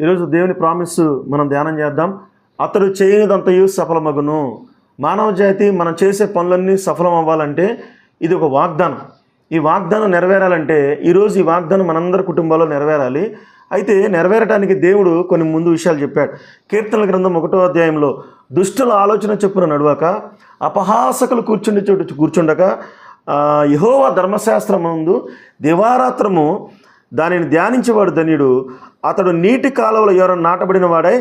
ఈరోజు దేవుని ప్రామిస్ మనం ధ్యానం చేద్దాం. అతడు చేయనిదంతయు సఫలమగును. మానవ జాతి మనం చేసే పనులన్నీ సఫలం అవ్వాలంటే ఇది ఒక వాగ్దానం. ఈ వాగ్దానం నెరవేరాలంటే ఈరోజు ఈ వాగ్దానం మనందరి కుటుంబాల్లో నెరవేరాలి. అయితే నెరవేరడానికి దేవుడు కొన్ని ముందు విషయాలు చెప్పాడు. కీర్తనల గ్రంథం 1వ అధ్యాయంలో దుష్టుల ఆలోచన చొప్పున నడవక, అపహాసకులు కూర్చుండే చోటు కూర్చుండక, యెహోవా ధర్మశాస్త్రమందు దివారాత్రము దానిని ధ్యానించేవాడు ధన్యుడు. అతడు నీటి కాలువల ఎవరైనా నాటబడిన వాడై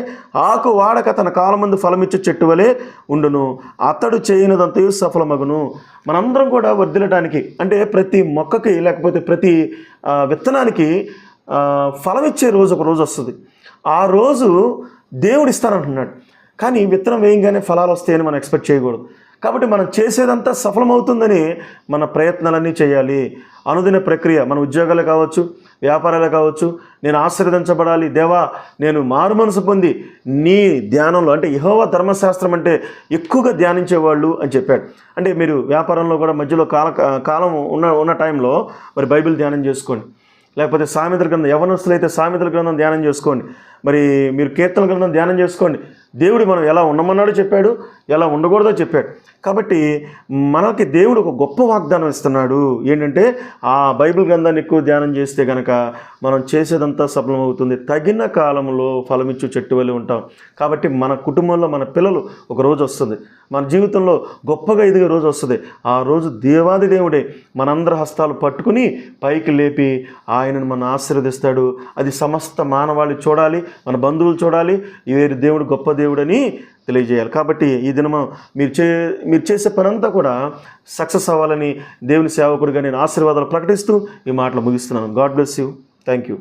ఆకు వాడక తన కాలమందు ఫలమిచ్చే చెట్టు వలె ఉండును. అతడు చేయనిదంతయు సఫలమగును. మనందరం కూడా వర్ధిల్లడానికి అంటే ప్రతి మొక్కకి లేకపోతే ప్రతి విత్తనానికి ఫలమిచ్చే రోజు ఒక రోజు వస్తుంది. ఆ రోజు దేవుడు ఇస్తానంటున్నాడు. కానీ విత్తనం వేయంగానే ఫలాలు వస్తాయని మనం ఎక్స్పెక్ట్ చేయకూడదు. కాబట్టి మనం చేసేదంతా సఫలమవుతుందని మన ప్రయత్నాలన్నీ చేయాలి. అనుదిన ప్రక్రియ, మన ఉద్యోగాలు కావచ్చు, వ్యాపారాలు కావచ్చు. నేను ఆశీర్వదించబడాలి దేవా, నేను మారు మనసు పొంది నీ ధ్యానంలో, అంటే యెహోవా ధర్మశాస్త్రం అంటే ఎక్కువగా ధ్యానించేవాళ్ళు అని చెప్పాడు. అంటే మీరు వ్యాపారంలో కూడా మధ్యలో కాలం ఉన్న టైంలో మరి బైబిల్ ధ్యానం చేసుకోండి. లేకపోతే సామెతల గ్రంథం, యవనస్తులు అయితే సామెతల గ్రంథం ధ్యానం చేసుకోండి. మరి మీరు కీర్తన గ్రంథం ధ్యానం చేసుకోండి. దేవుడు మనం ఎలా ఉండమన్నాడో చెప్పాడు, ఎలా ఉండకూడదో చెప్పాడు. కాబట్టి మనకి దేవుడు ఒక గొప్ప వాగ్దానం ఇస్తున్నాడు. ఏంటంటే ఆ బైబిల్ గ్రంథాన్ని ఎక్కువ ధ్యానం చేస్తే కనుక మనం చేసేదంతా సఫలమవుతుంది. తగిన కాలంలో ఫలమిచ్చు చెట్టు వలె ఉంటాం. కాబట్టి మన కుటుంబంలో మన పిల్లలు ఒక రోజు వస్తుంది, మన జీవితంలో గొప్పగా ఎదిగే రోజు వస్తుంది. ఆ రోజు దేవాది దేవుడే మనందరి హస్తాలు పట్టుకుని పైకి లేపి ఆయనను మనం ఆశీర్వదిస్తాడు. అది సమస్త మానవాళి చూడాలి, మన బంధువులు చూడాలి, వీరి దేవుడు గొప్ప దేవుడని తెలియజేయాలి. కాబట్టి ఈ దినము మీరు చేసే పనంతా కూడా సక్సెస్ అవ్వాలని దేవుని సేవకుడిగా నేను ఆశీర్వాదాలు ప్రకటిస్తూ ఈ మాటలు ముగిస్తున్నాను. God bless you. Thank you.